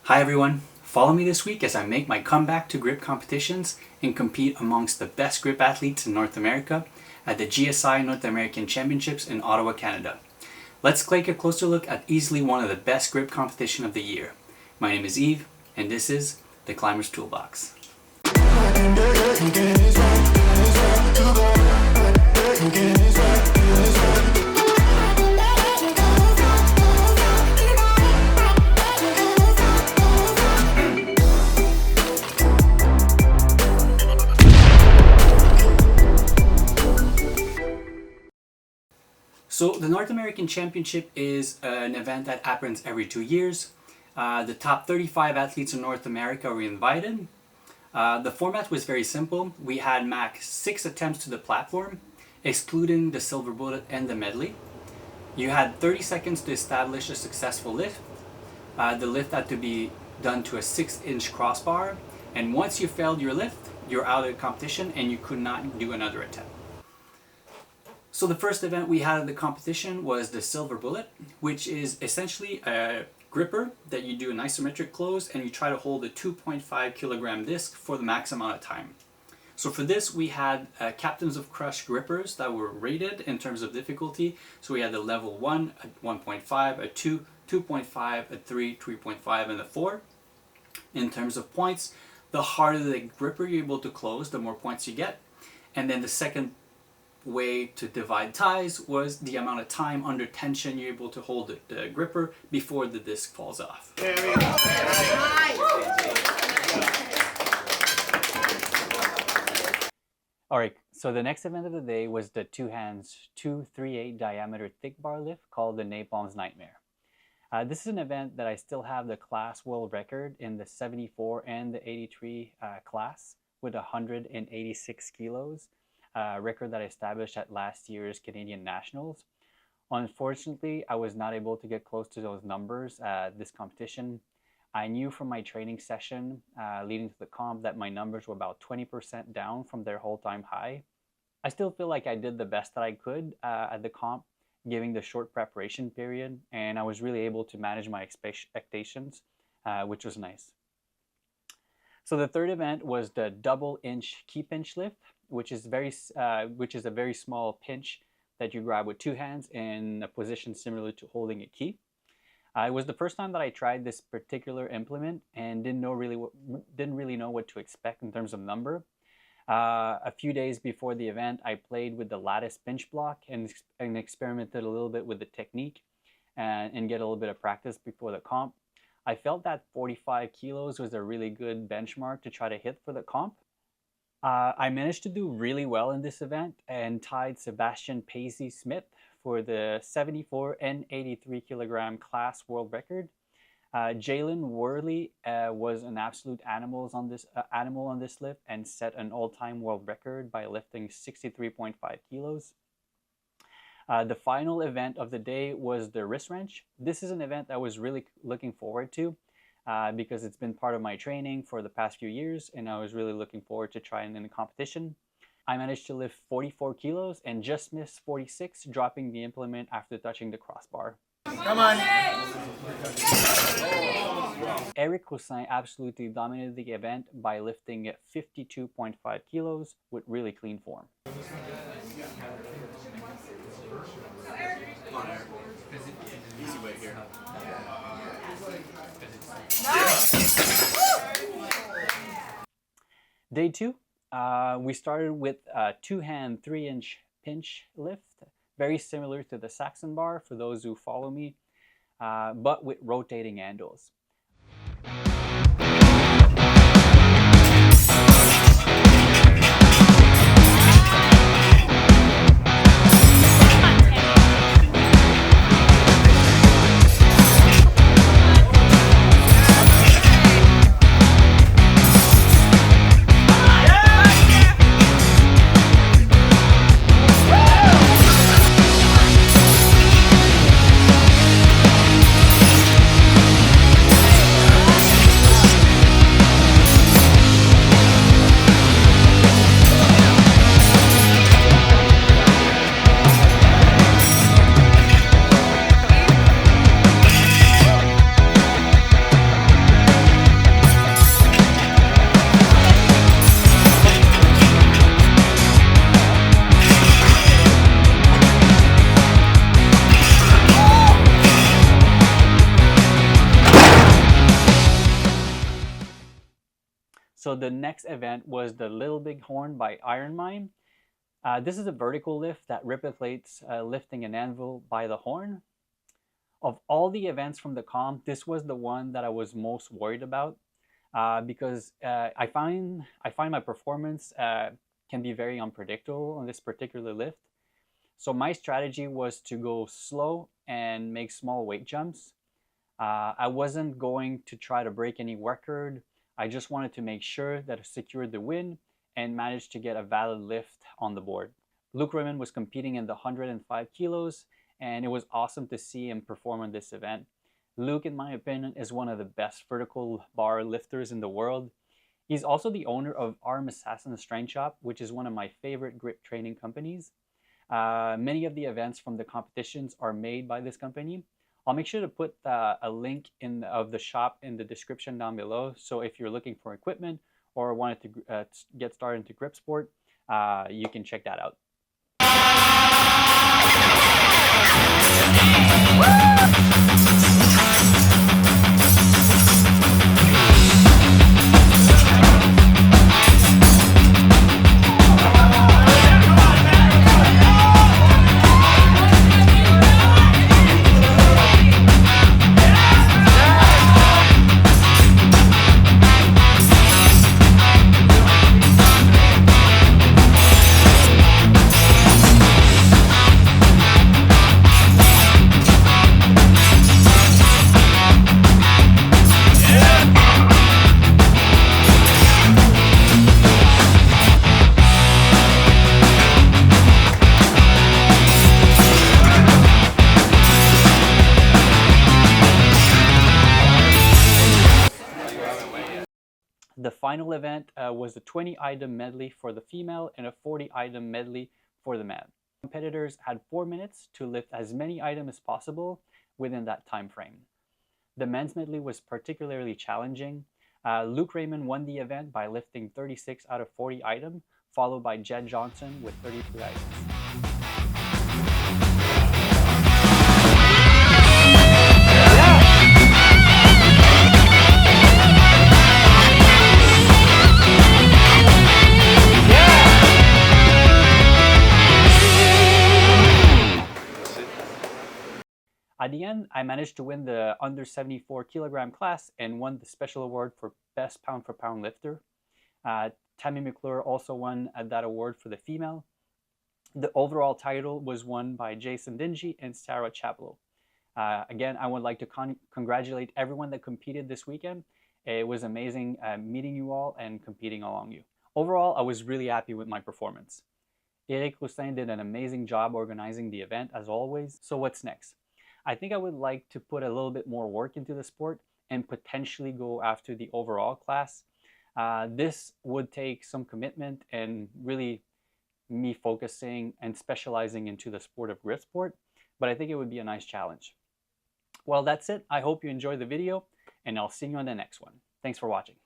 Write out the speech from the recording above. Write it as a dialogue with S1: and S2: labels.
S1: Hi everyone, follow me this week as I make my comeback to grip competitions and compete amongst the best grip athletes in North America at the GSI North American Championships in Ottawa, Canada. Let's take a closer look at easily one of the best grip competition of the year. My name is Eve, and this is the Climber's Toolbox. So the North American Championship is an event that happens every 2 years. The top 35 athletes in North America were invited. The format was very simple. We had max 6 attempts to the platform, excluding the silver bullet and the medley. You had 30 seconds to establish a successful lift. The lift had to be done to a 6-inch crossbar, and once you failed your lift, you're out of the competition and you could not do another attempt. So the first event we had at the competition was the silver bullet, which is essentially a gripper that you do an isometric close and you try to hold a 2.5 kilogram disc for the max amount of time. So for this we had Captains of Crush grippers that were rated in terms of difficulty. So we had the level 1, a 1.5, a 2, 2.5, a 3, 3.5 and a 4. In terms of points, the harder the gripper you're able to close, the more points you get. And then the second way to divide ties was the amount of time under tension you're able to hold the gripper before the disc falls off. Alright, so the next event of the day was the 2 hands 238 diameter thick bar lift called the Napalm's Nightmare. This is an event that I still have the class world record in the 74 and the 83 class with 186 kilos. Record that I established at last year's Canadian Nationals. Unfortunately, I was not able to get close to those numbers at this competition. I knew from my training session leading to the comp that my numbers were about 20% down from their whole-time high. I still feel like I did the best that I could at the comp, given the short preparation period, and I was really able to manage my expectations, which was nice. So the third event was the double-inch key pinch lift, which is a very small pinch that you grab with 2 hands in a position similar to holding a key. It was the first time that I tried this particular implement and didn't really know what to expect in terms of number. A few days before the event, I played with the lattice pinch block and experimented a little bit with the technique and get a little bit of practice before the comp. I felt that 45 kilos was a really good benchmark to try to hit for the comp. I managed to do really well in this event and tied Sebastian Paisley Smith for the 74 and 83 kilogram class world record. Jalen Worley was an absolute animal on this lift and set an all-time world record by lifting 63.5 kilos. The final event of the day was the wrist wrench. This is an event I was really looking forward to. Because it's been part of my training for the past few years and I was really looking forward to trying in the competition. I managed to lift 44 kilos and just missed 46, dropping the implement after touching the crossbar.
S2: Come on!
S1: Eric Roussin absolutely dominated the event by lifting 52.5 kilos with really clean form.
S2: Come on, Eric. Easy way here.
S1: Day 2, we started with a 2-hand 3-inch pinch lift, very similar to the Saxon bar for those who follow me, but with rotating handles. So the next event was the Little Big Horn by Iron Mine. This is a vertical lift that replicates lifting an anvil by the horn. Of all the events from the comp, this was the one that I was most worried about because I find my performance can be very unpredictable on this particular lift. So my strategy was to go slow and make small weight jumps. I wasn't going to try to break any record. I just wanted to make sure that I secured the win and managed to get a valid lift on the board. Luke Raymond was competing in the 105 kilos, and it was awesome to see him perform on this event. Luke, in my opinion, is one of the best vertical bar lifters in the world. He's also the owner of Arm Assassin Strength Shop, which is one of my favorite grip training companies. Many of the events from the competitions are made by this company. I'll make sure to put a link of the shop in the description down below. So if you're looking for equipment or wanted to get started into grip sport, you can check that out. The final event was a 20-item medley for the female and a 40-item medley for the man. Competitors had 4 minutes to lift as many items as possible within that time frame. The men's medley was particularly challenging. Luke Raymond won the event by lifting 36 out of 40 items, followed by Jed Johnson with 33 items. At the end, I managed to win the under 74 kilogram class and won the special award for best pound for pound lifter. Tammy McClure also won that award for the female. The overall title was won by Jason Dingy and Sarah Chaplow. Again, I would like to congratulate everyone that competed this weekend. It was amazing meeting you all and competing along you. Overall, I was really happy with my performance. Eric Roussin did an amazing job organizing the event as always. So what's next? I think I would like to put a little bit more work into the sport and potentially go after the overall class. This would take some commitment and really me focusing and specializing into the sport of grip sport, but I think it would be a nice challenge. Well, that's it. I hope you enjoyed the video, and I'll see you on the next one. Thanks for watching.